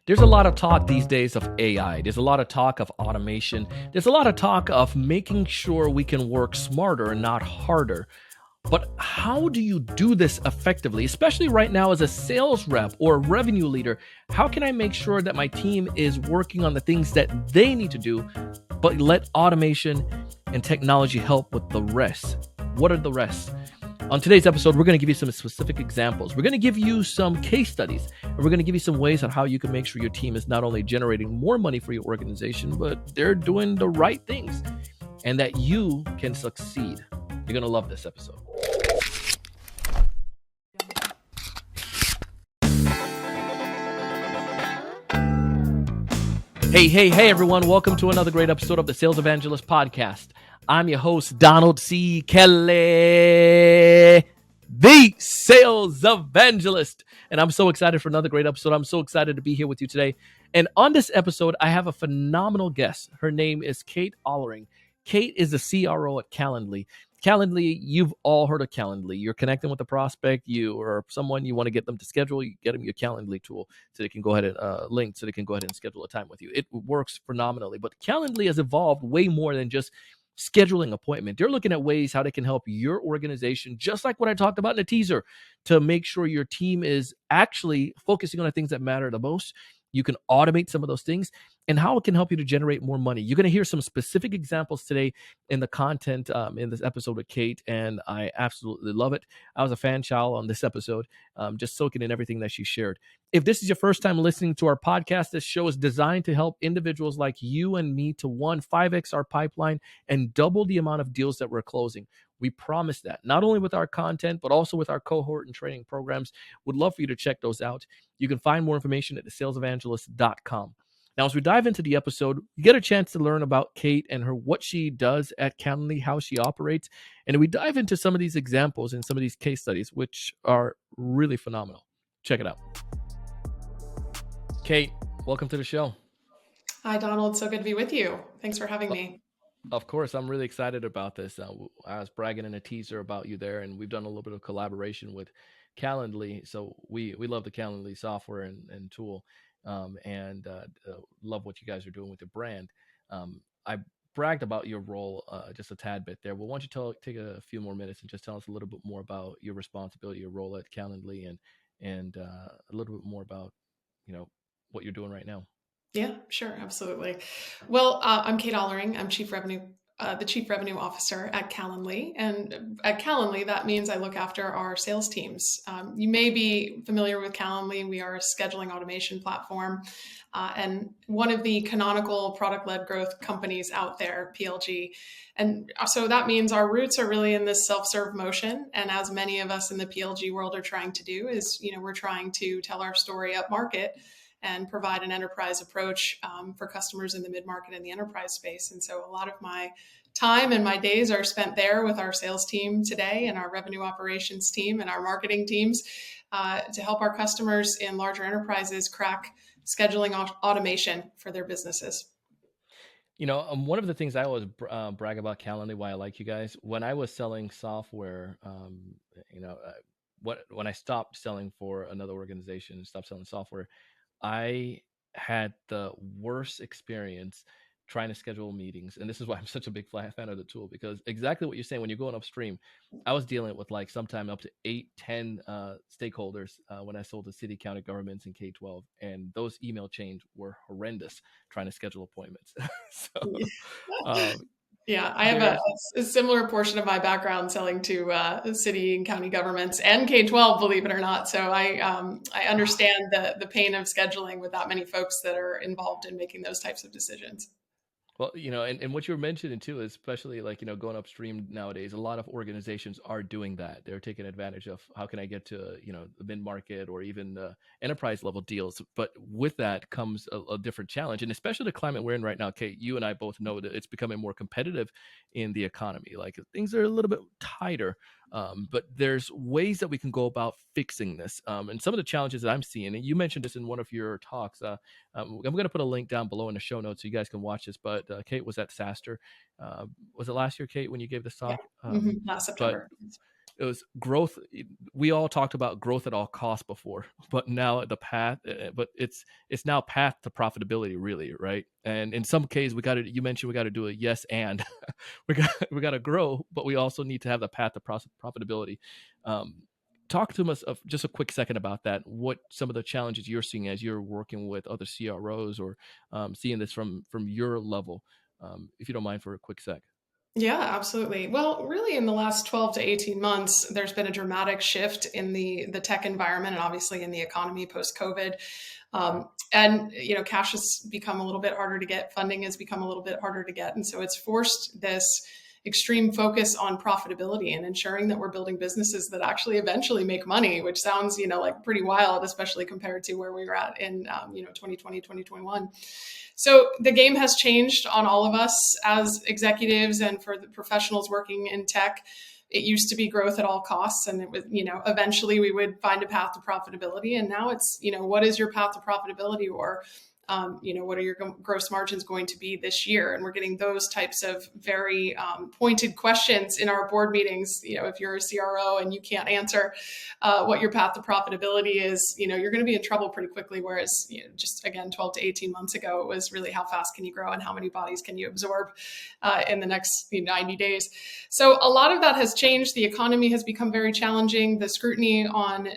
There's a lot of talk these days of AI. There's a lot of talk of automation. There's a lot of talk of making sure we can work smarter and not harder. But how do you do this effectively, especially right now as a sales rep or a revenue leader? How can I make sure that my team is working on the things that they need to do, but let automation and technology help with the rest? What are the rest? On today's episode, we're going to give you some specific examples. We're going to give you some case studies, and we're going to give you some ways on how you can make sure your team is not only generating more money for your organization, but they're doing the right things and that you can succeed. You're going to love this episode. Hey, everyone. Welcome to another great episode of the Sales Evangelist Podcast. I'm your host, Donald C. Kelly, the Sales Evangelist. And I'm so excited for another great episode. I'm so excited to be here with you today. And on this episode, I have a phenomenal guest. Her name is Kate Ahlering. Kate is the CRO at Calendly. Calendly, you've all heard of Calendly. You're connecting with a prospect, you or someone you want to get them to schedule, you get them your Calendly tool so they can go ahead and link so they can go ahead and schedule a time with you. It works phenomenally. But Calendly has evolved way more than just scheduling appointment. They're looking at ways how they can help your organization, just like what I talked about in the teaser, to make sure your team is actually focusing on the things that matter the most. You can automate some of those things and how it can help you to generate more money. You're going to hear some specific examples today in the content in this episode with Kate, and I absolutely love it. I was a fan child on this episode, just soaking in everything that she shared. If this is your first time listening to our podcast, this show is designed to help individuals like you and me to 5x our pipeline and double the amount of deals that we're closing. We promise that, not only with our content, but also with our cohort and training programs. Would love for you to check those out. You can find more information at thesalesevangelist.com. Now, as we dive into the episode, you get a chance to learn about Kate and what she does at Calendly, how she operates, and we dive into some of these examples and some of these case studies, which are really phenomenal. Check it out. Kate, welcome to the show. Hi, Donald. So good to be with you. Thanks for having me. Of course, I'm really excited about this. I was bragging in a teaser about you there, and we've done a little bit of collaboration with Calendly. So we love the Calendly software and tool, and love what you guys are doing with the brand. I bragged about your role just a tad bit there. Well, why don't you take a few more minutes and just tell us a little bit more about your responsibility, your role at Calendly, and a little bit more about what you're doing right now. Yeah, sure. Absolutely. Well, I'm Kate Ahlering. I'm the Chief Revenue Officer at Calendly. And at Calendly, that means I look after our sales teams. You may be familiar with Calendly. We are a scheduling automation platform and one of the canonical product-led growth companies out there, PLG. And so that means our roots are really in this self-serve motion. And as many of us in the PLG world are trying to do is, we're trying to tell our story up market and provide an enterprise approach for customers in the mid-market and the enterprise space. And so a lot of my time and my days are spent there with our sales team today and our revenue operations team and our marketing teams to help our customers in larger enterprises crack scheduling automation for their businesses. One of the things I always brag about Calendly, why I like you guys, when I was selling software, when I stopped selling for another organization, stopped selling software, I had the worst experience trying to schedule meetings. And this is why I'm such a big fan of the tool, because exactly what you're saying, when you're going upstream, I was dealing with like sometime up to 8-10 stakeholders when I sold to city, county governments and K-12. And those email chains were horrendous trying to schedule appointments. Yeah, I have a similar portion of my background selling to city and county governments and K-12, believe it or not. So I understand the pain of scheduling with that many folks that are involved in making those types of decisions. Well, and what you're mentioning too, especially like, going upstream nowadays, a lot of organizations are doing that. They're taking advantage of how can I get to, the mid-market or even enterprise level deals. But with that comes a different challenge. And especially the climate we're in right now, Kate, you and I both know that it's becoming more competitive in the economy. Like things are a little bit tighter. But there's ways that we can go about fixing this. And some of the challenges that I'm seeing, and you mentioned this in one of your talks, I'm going to put a link down below in the show notes so you guys can watch this. But Kate was at SaaStr. Was it last year, Kate, when you gave this talk? Last September. it was growth. We all talked about growth at all costs before, but now the path, but it's now path to profitability, really, right? And in some cases, we got to. You mentioned we got to do a yes, and we got to grow, but we also need to have the path to profitability. Um, Talk to us of just a quick second about that. What some of the challenges you're seeing as you're working with other CROs or seeing this from your level, if you don't mind for a quick sec. Yeah, absolutely. Well, really in the last 12 to 18 months, there's been a dramatic shift in the tech environment and obviously in the economy post-COVID. And cash has become a little bit harder to get, funding has become a little bit harder to get. And so it's forced this extreme focus on profitability and ensuring that we're building businesses that actually eventually make money, which sounds, like pretty wild, especially compared to where we were at in, 2020, 2021. So the game has changed on all of us as executives and for the professionals working in tech. It used to be growth at all costs, and it was, eventually we would find a path to profitability. And now it's, what is your path to profitability, or what are your gross margins going to be this year? And we're getting those types of very pointed questions in our board meetings. If you're a CRO and you can't answer what your path to profitability is, you're going to be in trouble pretty quickly. Whereas, just again, 12 to 18 months ago, it was really how fast can you grow and how many bodies can you absorb in the next 90 days. So a lot of that has changed. The economy has become very challenging. The scrutiny on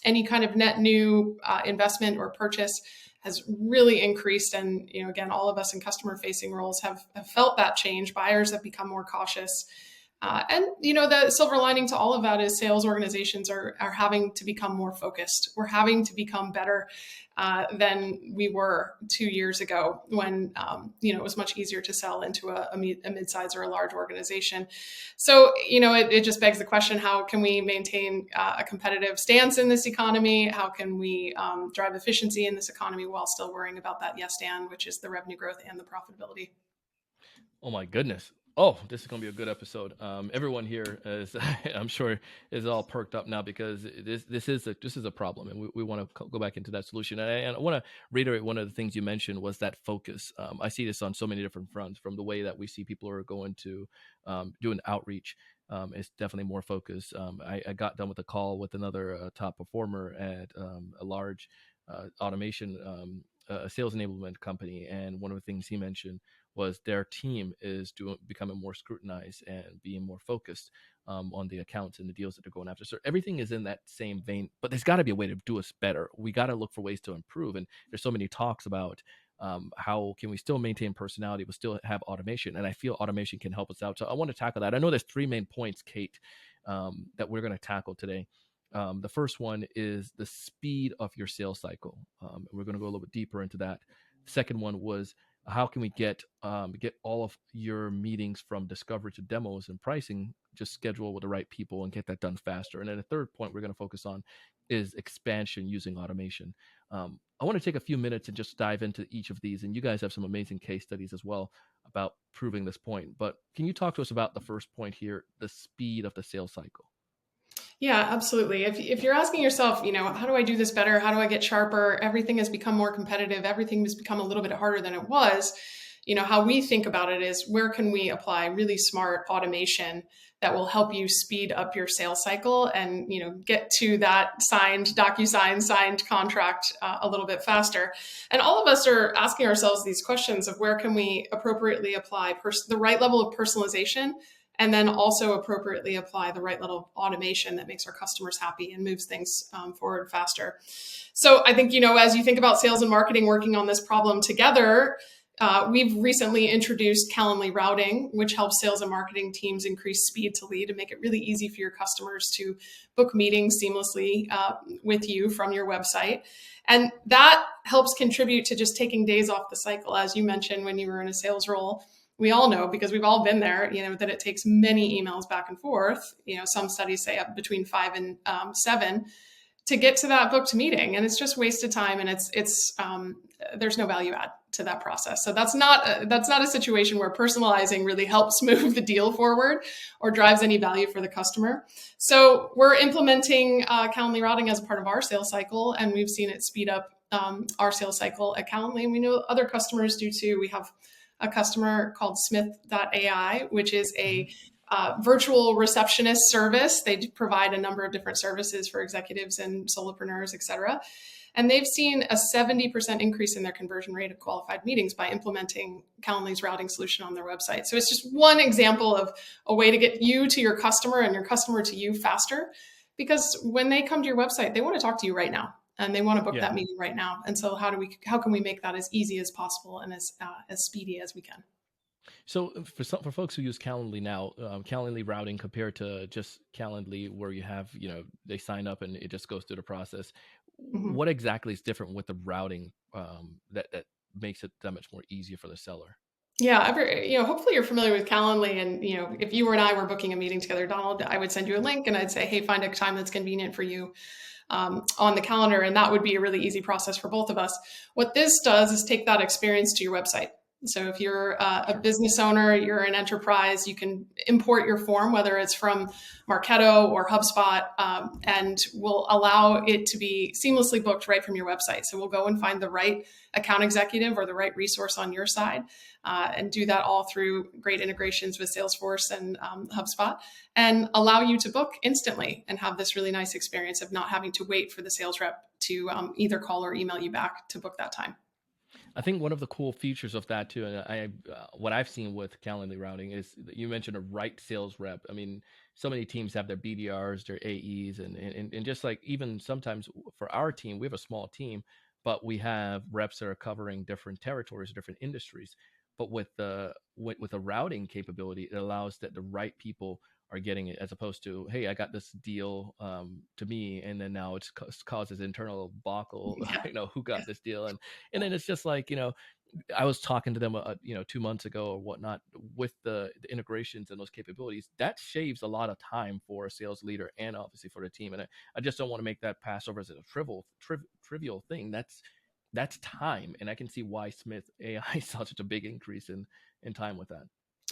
any kind of net new investment or purchase has really increased. And, again, all of us in customer facing roles have felt that change. Buyers have become more cautious. And, the silver lining to all of that is sales organizations are having to become more focused. We're having to become better than we were 2 years ago when, it was much easier to sell into a mid-size or a large organization. So, it just begs the question, how can we maintain a competitive stance in this economy? How can we drive efficiency in this economy while still worrying about that yes and, which is the revenue growth and the profitability? Oh my goodness. Oh, this is going to be a good episode. Everyone here is, I'm sure, is all perked up now because this is a problem, and we want to go back into that solution. And I want to reiterate one of the things you mentioned was that focus. I see this on so many different fronts, from the way that we see people are going to doing outreach. It's definitely more focused. I got done with a call with another top performer at a large automation sales enablement company, and one of the things he mentioned was their team is becoming more scrutinized and being more focused on the accounts and the deals that they're going after. So everything is in that same vein, but there's got to be a way to do us better. We got to look for ways to improve. And there's so many talks about how can we still maintain personality but still have automation. And I feel automation can help us out. So I want to tackle that. I know there's three main points, Kate, that we're going to tackle today. The first one is the speed of your sales cycle. We're going to go a little bit deeper into that. The second one was how can we get all of your meetings from discovery to demos and pricing just schedule with the right people and get that done faster. And then the third point we're going to focus on is expansion using automation. I want to take a few minutes and just dive into each of these. And you guys have some amazing case studies as well about proving this point. But can you talk to us about the first point here, the speed of the sales cycle? Yeah, absolutely. If you're asking yourself, how do I do this better? How do I get sharper? Everything has become more competitive. Everything has become a little bit harder than it was. How we think about it is, where can we apply really smart automation that will help you speed up your sales cycle and, get to that signed contract a little bit faster. And all of us are asking ourselves these questions of where can we appropriately apply the right level of personalization, and then also appropriately apply the right level of automation that makes our customers happy and moves things forward faster. So I think, as you think about sales and marketing working on this problem together, we've recently introduced Calendly routing, which helps sales and marketing teams increase speed to lead and make it really easy for your customers to book meetings seamlessly with you from your website. And that helps contribute to just taking days off the cycle. As you mentioned, when you were in a sales role, we all know, because we've all been there, that it takes many emails back and forth. Some studies say up between 5 and 7 to get to that booked meeting, and it's just wasted time, and it's there's no value add to that process. So that's not a situation where personalizing really helps move the deal forward or drives any value for the customer. So we're implementing Calendly routing as a part of our sales cycle, and we've seen it speed up our sales cycle at Calendly, and we know other customers do too. We have a customer called Smith.ai, which is a virtual receptionist service. They provide a number of different services for executives and solopreneurs, et cetera. And they've seen a 70% increase in their conversion rate of qualified meetings by implementing Calendly's routing solution on their website. So it's just one example of a way to get you to your customer and your customer to you faster. Because when they come to your website, they want to talk to you right now and they want to book that meeting right now. And so how can we make that as easy as possible and as speedy as we can? So for folks who use Calendly now, Calendly routing compared to just Calendly, where you have, they sign up and it just goes through the process. Mm-hmm. What exactly is different with the routing that makes it that much more easier for the seller? Yeah, hopefully you're familiar with Calendly, and if you and I were booking a meeting together, Donald, I would send you a link and I'd say, hey, find a time that's convenient for you on the calendar, and that would be a really easy process for both of us. What this does is take that experience to your website. So if you're a business owner, you're an enterprise, you can import your form, whether it's from Marketo or HubSpot, and we'll allow it to be seamlessly booked right from your website. So we'll go and find the right account executive or the right resource on your side, and do that all through great integrations with Salesforce and HubSpot, and allow you to book instantly and have this really nice experience of not having to wait for the sales rep to either call or email you back to book that time. I think one of the cool features of that too, and what I've seen with Calendly routing is that you mentioned a right sales rep. I mean, so many teams have their BDRs, their AEs, and just like even sometimes for our team, we have a small team, but we have reps that are covering different territories, different industries. But with a routing capability, it allows that the right people are getting it, as opposed to, hey, I got this deal to me, and then now it causes internal debacle. Who got this deal, and then it's just like, I was talking to them 2 months ago or whatnot, with the integrations and those capabilities. That shaves a lot of time for a sales leader and obviously for the team. And I just don't want to make that pass over as a trivial thing. That's time, and I can see why Smith AI saw such a big increase in time with that.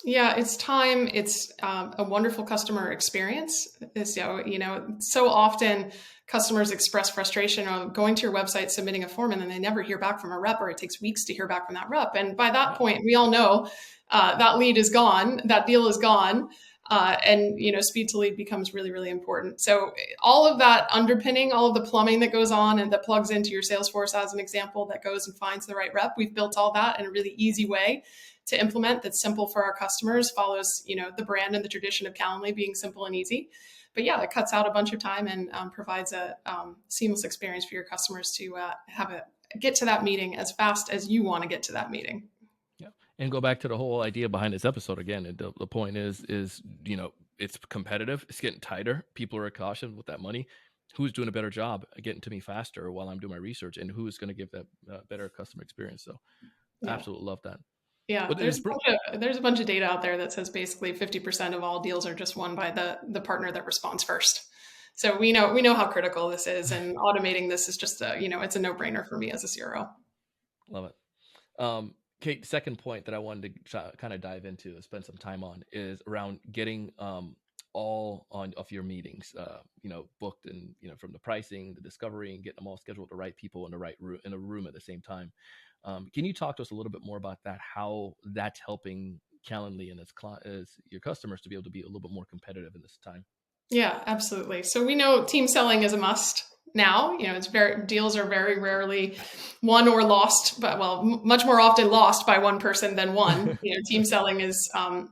Yeah, it's time. It's a wonderful customer experience. So often customers express frustration of going to your website, submitting a form, and then they never hear back from a rep, or it takes weeks to hear back from that rep. And by that point, we all know that lead is gone, that deal is gone, and speed to lead becomes really, really important. So all of that underpinning, all of the plumbing that goes on and that plugs into your Salesforce, as an example, that goes and finds the right rep, we've built all that in a really easy way to implement that's simple for our customers, follows the brand and the tradition of Calendly being simple and easy. But yeah, it cuts out a bunch of time and provides a seamless experience for your customers to get to that meeting as fast as you want to get to that meeting. Yeah, and go back to the whole idea behind this episode again. The point is it's competitive. It's getting tighter. People are cautioned with that money. Who's doing a better job getting to me faster while I'm doing my research, and who's going to give that better customer experience? So, absolutely love that. Yeah, there's a bunch of data out there that says basically 50% of all deals are just won by the partner that responds first. So we know how critical this is, and automating this is just it's a no-brainer for me as a CRO. Love it. Kate, second point that I wanted to kind of dive into, spend some time on, is around getting all of your meetings, booked, and from the pricing, the discovery, and getting them all scheduled with the right people in the right room, in a room at the same time. Can you talk to us a little bit more about that? How that's helping Calendly and as your customers to be able to be a little bit more competitive in this time? Yeah, absolutely. So we know team selling is a must now. Deals are very rarely won or lost, but much more often lost by one person than won. Team selling is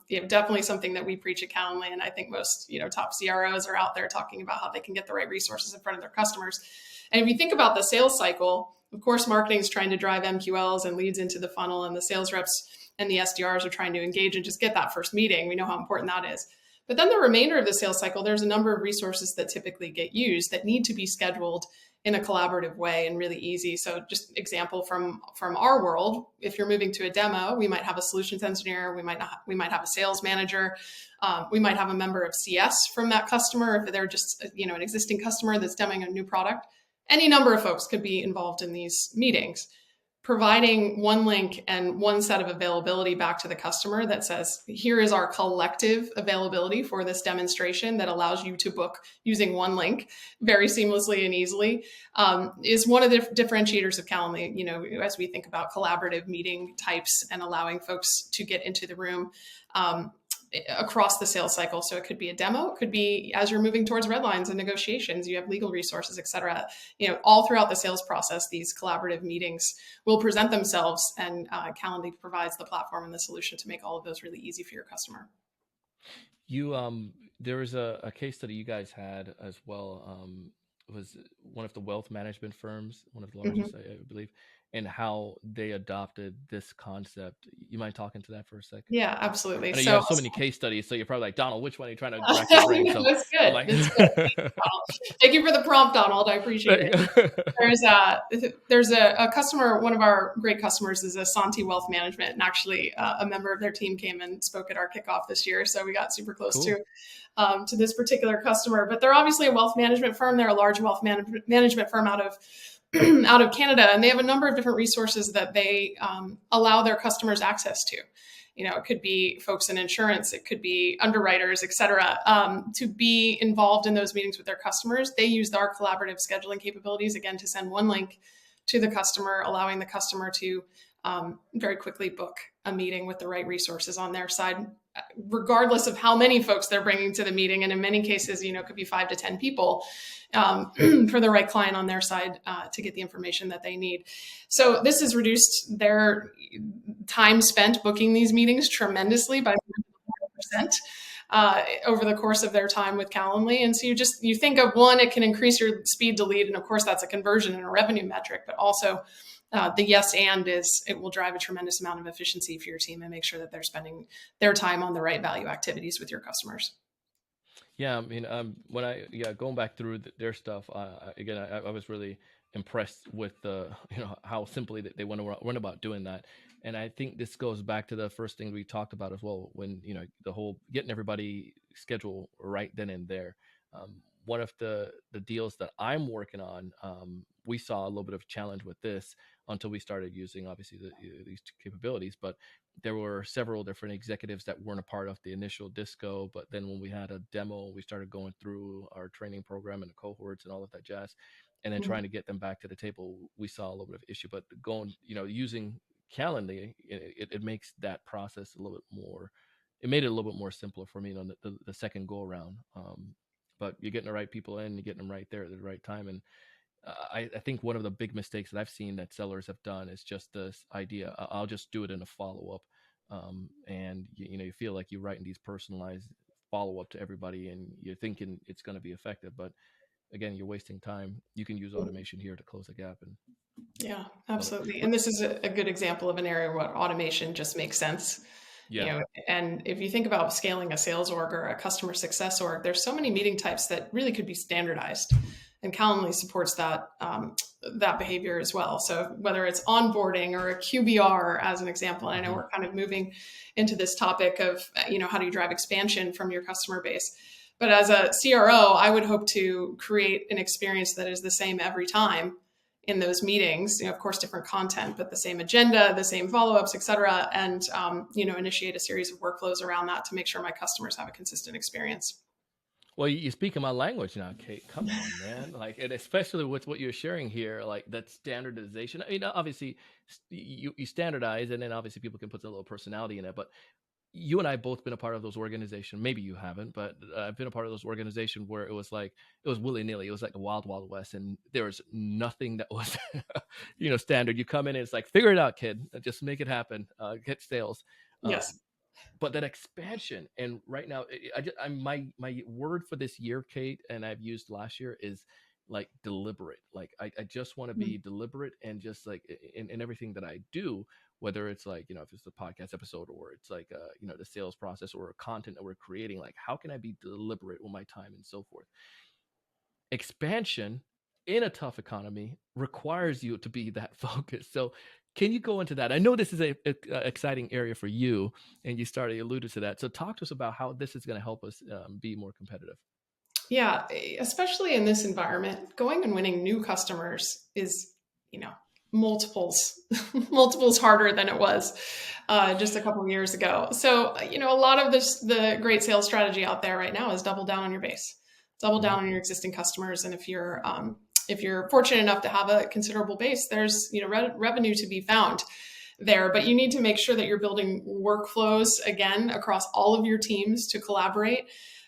definitely something that we preach at Calendly, and I think most top CROs are out there talking about how they can get the right resources in front of their customers. And if you think about the sales cycle, of course, marketing is trying to drive MQLs and leads into the funnel, and the sales reps and the SDRs are trying to engage and just get that first meeting. We know how important that is. But then the remainder of the sales cycle, there's a number of resources that typically get used that need to be scheduled in a collaborative way and really easy. So just example from our world, if you're moving to a demo, we might have a solutions engineer, we might have a sales manager, we might have a member of CS from that customer if they're just an existing customer that's demoing a new product. Any number of folks could be involved in these meetings. Providing one link and one set of availability back to the customer that says, here is our collective availability for this demonstration that allows you to book using one link very seamlessly and easily, is one of the differentiators of Calendly, as we think about collaborative meeting types and allowing folks to get into the room across the sales cycle. So it could be a demo, it could be as you're moving towards red lines and negotiations, you have legal resources, et cetera. All throughout the sales process, these collaborative meetings will present themselves, and Calendly provides the platform and the solution to make all of those really easy for your customer. There was a case study you guys had as well. It was one of the wealth management firms, one of the largest, I believe, and how they adopted this concept. You mind talking to that for a second? Yeah, absolutely. I know you So have so many case studies, so you're probably like, Donald, which one are you trying to rack your brain? So that's I'm good. like, That's good. Thank you for the prompt, Donald. I appreciate it. There's a customer, one of our great customers is Asante Wealth Management, and actually a member of their team came and spoke at our kickoff this year. So we got super close cool. to this particular customer. But they're obviously a wealth management firm. They're a large wealth management firm out of out of Canada, and they have a number of different resources that they allow their customers access to. It could be folks in insurance, it could be underwriters, et cetera, to be involved in those meetings with their customers. They use our collaborative scheduling capabilities, again, to send one link to the customer, allowing the customer to very quickly book a meeting with the right resources on their side, regardless of how many folks they're bringing to the meeting. And in many cases, it could be 5 to 10 people for the right client on their side to get the information that they need. So this has reduced their time spent booking these meetings tremendously by 100%. Over the course of their time with Calendly. And so you think of one, it can increase your speed to lead. And of course, that's a conversion and a revenue metric, but also the yes and is it will drive a tremendous amount of efficiency for your team and make sure that they're spending their time on the right value activities with your customers. Yeah, I mean, going back through their stuff, I was really impressed with how simply they went about doing that. And I think this goes back to the first thing we talked about as well, when the whole getting everybody schedule right then and there. One of the deals that I'm working on, we saw a little bit of challenge with this until we started using obviously these capabilities, but there were several different executives that weren't a part of the initial disco. But then when we had a demo, we started going through our training program and the cohorts and all of that jazz, and then trying to get them back to the table, we saw a little bit of issue. But using Calendly, it makes that process a little bit more. It made it a little bit more simpler for me on the second go around. But you're getting the right people in, you're getting them right there at the right time. And I think one of the big mistakes that I've seen that sellers have done is just this idea, I'll just do it in a follow-up. And you feel like you're writing these personalized follow-up to everybody and you're thinking it's going to be effective. But again, you're wasting time. You can use automation here to close the gap. And yeah, absolutely. And this is a good example of an area where automation just makes sense. Yeah. And if you think about scaling a sales org or a customer success org, there's so many meeting types that really could be standardized, and Calendly supports that behavior as well. So whether it's onboarding or a QBR as an example, and I know we're kind of moving into this topic of how do you drive expansion from your customer base, but as a CRO, I would hope to create an experience that is the same every time in those meetings, of course, different content, but the same agenda, the same follow-ups, et cetera, and, initiate a series of workflows around that to make sure my customers have a consistent experience. Well, you speak my language now, Kate. Come on, man. Like, and especially with what you're sharing here, like that standardization. Obviously you standardize, and then obviously people can put a little personality in it, but you and I both been a part of those organizations. Maybe you haven't, but I've been a part of those organizations where it was willy nilly. It was like the wild, wild west. And there was nothing that was, standard. You come in and it's like, figure it out, kid. Just make it happen. Get sales. Yes. But that expansion, and right now, my word for this year, Kate, and I've used last year is like deliberate. Like I just want to be deliberate and just like in everything that I do, whether it's like, if it's a podcast episode or it's like, the sales process or content that we're creating, like how can I be deliberate with my time and so forth? Expansion in a tough economy requires you to be that focused. So can you go into that? I know this is a exciting area for you, and you alluded to that. So talk to us about how this is going to help us be more competitive. Yeah, especially in this environment, going and winning new customers is, multiples harder than it was just a couple of years ago. So, a lot of the great sales strategy out there right now is double down on your base, double down on your existing customers. And if you're fortunate enough to have a considerable base, there's, revenue to be found. there, but you need to make sure that you're building workflows again across all of your teams to collaborate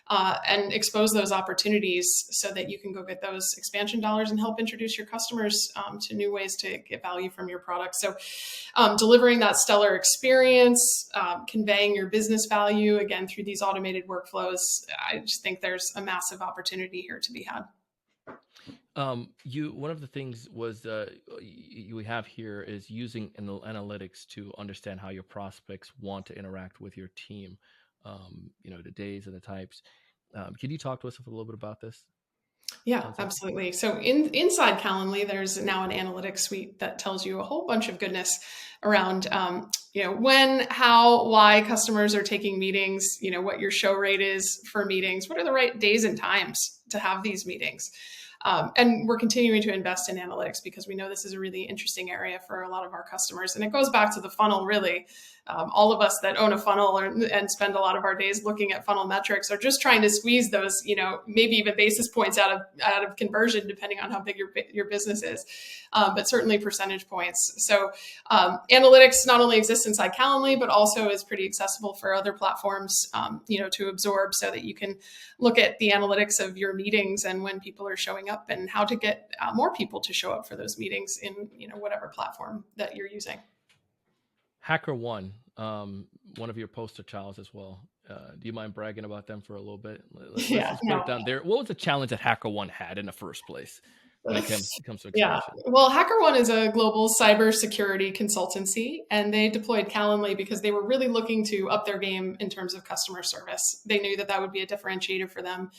and expose those opportunities so that you can go get those expansion dollars and help introduce your customers to new ways to get value from your product. So delivering that stellar experience, conveying your business value, again, through these automated workflows, I just think there's a massive opportunity here to be had. One of the things was we have here is using analytics to understand how your prospects want to interact with your team. The days and the types. Can you talk to us a little bit about this Yeah, concept? absolutely. So inside Calendly, there's now an analytics suite that tells you a whole bunch of goodness around, when, how, why customers are taking meetings, what your show rate is for meetings, what are the right days and times to have these meetings. And we're continuing to invest in analytics because we know this is a really interesting area for a lot of our customers. And it goes back to the funnel, really. All of us that own a funnel and spend a lot of our days looking at funnel metrics are just trying to squeeze those, maybe even basis points out of conversion, depending on how big your business is, but certainly percentage points. So analytics not only exists inside Calendly, but also is pretty accessible for other platforms, to absorb, so that you can look at the analytics of your meetings and when people are showing up and how to get more people to show up for those meetings in whatever platform that you're using. HackerOne, one of your poster childs as well. Do you mind bragging about them for a little bit? Let's just break down there. What was the challenge that HackerOne had in the first place when it comes to expansion? Yeah, well, HackerOne is a global cybersecurity consultancy, and they deployed Calendly because they were really looking to up their game in terms of customer service. They knew that would be a differentiator for them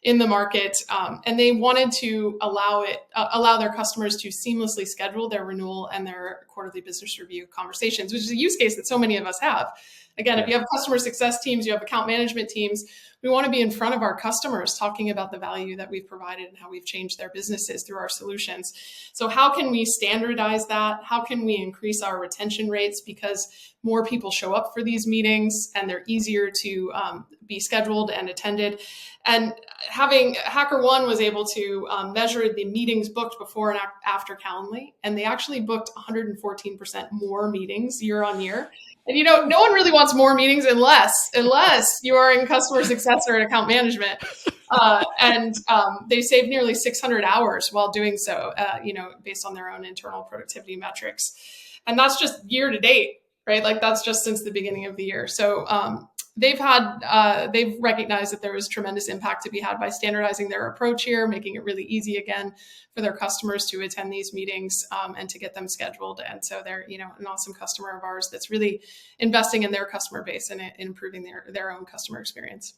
in the market, and they wanted to allow their customers to seamlessly schedule their renewal and their quarterly business review conversations, which is a use case that so many of us have. Again, if you have customer success teams, you have account management teams, we want to be in front of our customers talking about the value that we've provided and how we've changed their businesses through our solutions. So how can we standardize that? How can we increase our retention rates? Because more people show up for these meetings and they're easier to be scheduled and attended. And having HackerOne was able to measure the meetings booked before and after Calendly, and they actually booked 114% more meetings year on year. And no one really wants more meetings unless you are in customer success or in account management. And they saved nearly 600 hours while doing so, based on their own internal productivity metrics. And that's just year to date, right? Like that's just since the beginning of the year. So they've recognized that there was tremendous impact to be had by standardizing their approach here, making it really easy again for their customers to attend these meetings and to get them scheduled. And so they're, an awesome customer of ours that's really investing in their customer base and improving their own customer experience.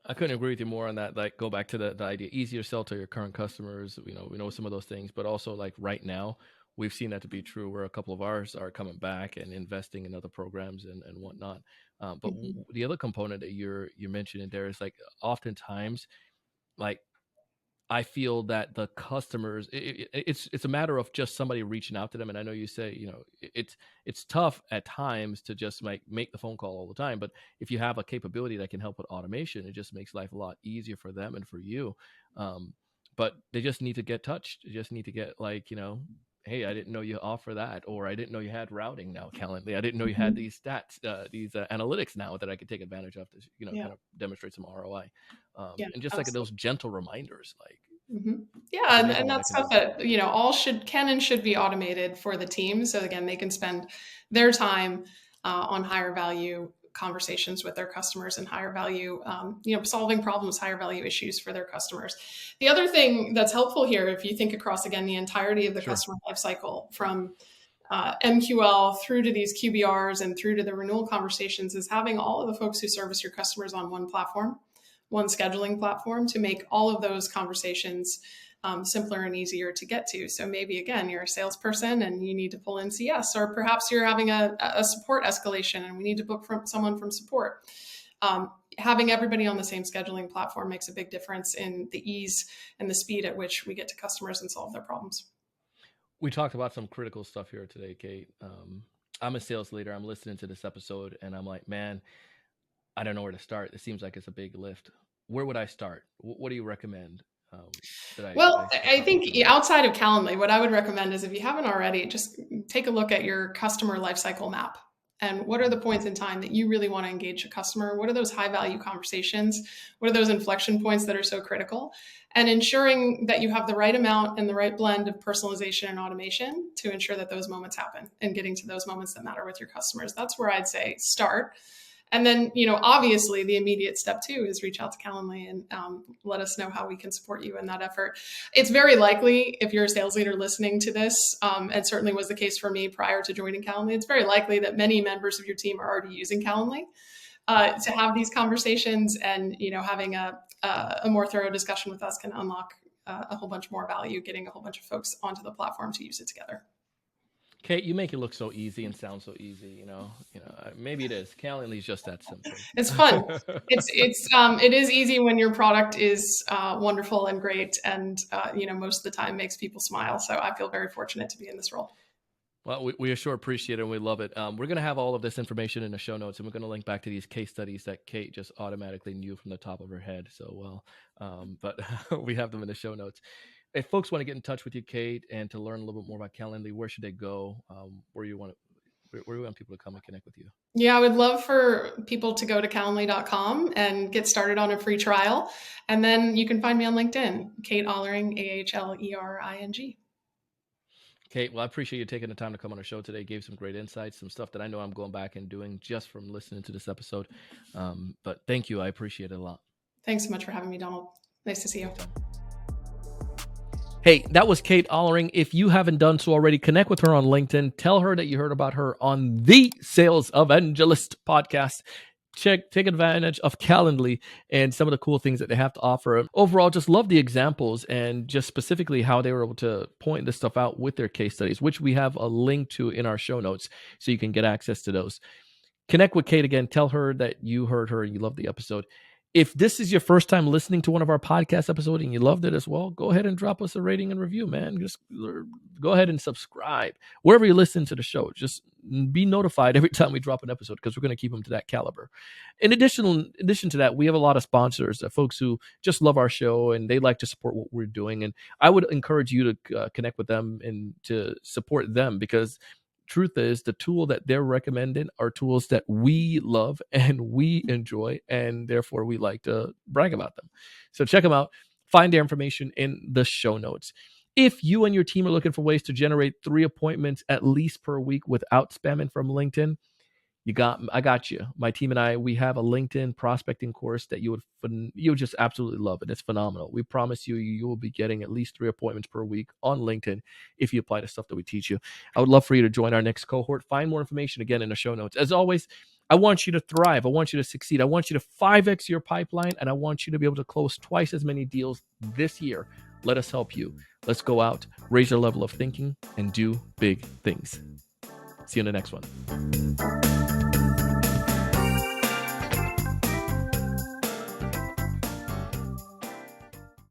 I couldn't agree with you more on that. Like, go back to the idea, easier sell to your current customers. We know some of those things, but also like right now, we've seen that to be true where a couple of ours are coming back and investing in other programs and whatnot. But the other component that you're mentioning there is like oftentimes, like I feel that the customers, it's a matter of just somebody reaching out to them. And I know you say, it's tough at times to just make the phone call all the time. But if you have a capability that can help with automation, it just makes life a lot easier for them and for you. But they just need to get touched. They just need to get hey, I didn't know you offer that, or I didn't know you had routing now, Calendly. I didn't know you had these stats, these analytics now that I could take advantage of to, kind of demonstrate some ROI. And just like those gentle reminders, and that's stuff that all can and should be automated for the team. So again, they can spend their time on higher value conversations with their customers and higher value, solving problems, higher value issues for their customers. The other thing that's helpful here, if you think across again the entirety of the customer lifecycle from MQL through to these QBRs and through to the renewal conversations, is having all of the folks who service your customers on one platform, one scheduling platform, to make all of those conversations simpler and easier to get to. So maybe, again, you're a salesperson and you need to pull in CS, or perhaps you're having a support escalation and we need to book someone from support. Having everybody on the same scheduling platform makes a big difference in the ease and the speed at which we get to customers and solve their problems. We talked about some critical stuff here today, Kate. I'm a sales leader. I'm listening to this episode and I'm like, man, I don't know where to start. It seems like it's a big lift. Where would I start? What do you recommend Well, I think outside of Calendly, what I would recommend is if you haven't already, just take a look at your customer lifecycle map. And what are the points in time that you really want to engage a customer? What are those high value conversations? What are those inflection points that are so critical? And ensuring that you have the right amount and the right blend of personalization and automation to ensure that those moments happen and getting to those moments that matter with your customers. That's where I'd say start. And then, obviously the immediate step too is reach out to Calendly and let us know how we can support you in that effort. It's very likely if you're a sales leader listening to this, and certainly was the case for me prior to joining Calendly, it's very likely that many members of your team are already using Calendly to have these conversations, and, having a more thorough discussion with us can unlock a whole bunch more value, getting a whole bunch of folks onto the platform to use it together. Kate, you make it look so easy and sound so easy. Maybe it is. Calendly is just that simple. It's fun. It is easy when your product is wonderful and great, and most of the time makes people smile. So I feel very fortunate to be in this role. Well, we sure appreciate it and we love it. We're going to have all of this information in the show notes, and we're going to link back to these case studies that Kate just automatically knew from the top of her head so well. But we have them in the show notes. If folks want to get in touch with you, Kate, and to learn a little bit more about Calendly, where should they go? Where do you want people to come and connect with you? Yeah, I would love for people to go to calendly.com and get started on a free trial. And then you can find me on LinkedIn, Kate Ahlering, Ahlering. Kate, well, I appreciate you taking the time to come on our show today. Gave some great insights, some stuff that I know I'm going back and doing just from listening to this episode. But thank you. I appreciate it a lot. Thanks so much for having me, Donald. Nice to see you. Hey, that was Kate Ahlering. If you haven't done so already, connect with her on LinkedIn. Tell her that you heard about her on the Sales Evangelist podcast. Take advantage of Calendly and some of the cool things that they have to offer. Overall, just love the examples and just specifically how they were able to point this stuff out with their case studies, which we have a link to in our show notes so you can get access to those. Connect with Kate again. Tell her that you heard her and you loved the episode. If this is your first time listening to one of our podcast episodes and you loved it as well, go ahead and drop us a rating and review, man. Just go ahead and subscribe. Wherever you listen to the show, just be notified every time we drop an episode because we're going to keep them to that caliber. In addition to that, we have a lot of sponsors, folks who just love our show and they like to support what we're doing. And I would encourage you to connect with them and to support them because truth is the tool that they're recommending are tools that we love and we enjoy, and therefore we like to brag about them. So check them out. Find their information in the show notes. If you and your team are looking for ways to generate 3 appointments at least per week without spamming from LinkedIn, I got you. My team and I, we have a LinkedIn prospecting course that you would just absolutely love it. It's phenomenal. We promise you will be getting at least 3 appointments per week on LinkedIn if you apply the stuff that we teach you. I would love for you to join our next cohort. Find more information again in the show notes. As always, I want you to thrive. I want you to succeed. I want you to 5x your pipeline, and I want you to be able to close twice as many deals this year. Let us help you. Let's go out, raise your level of thinking, and do big things. See you in the next one.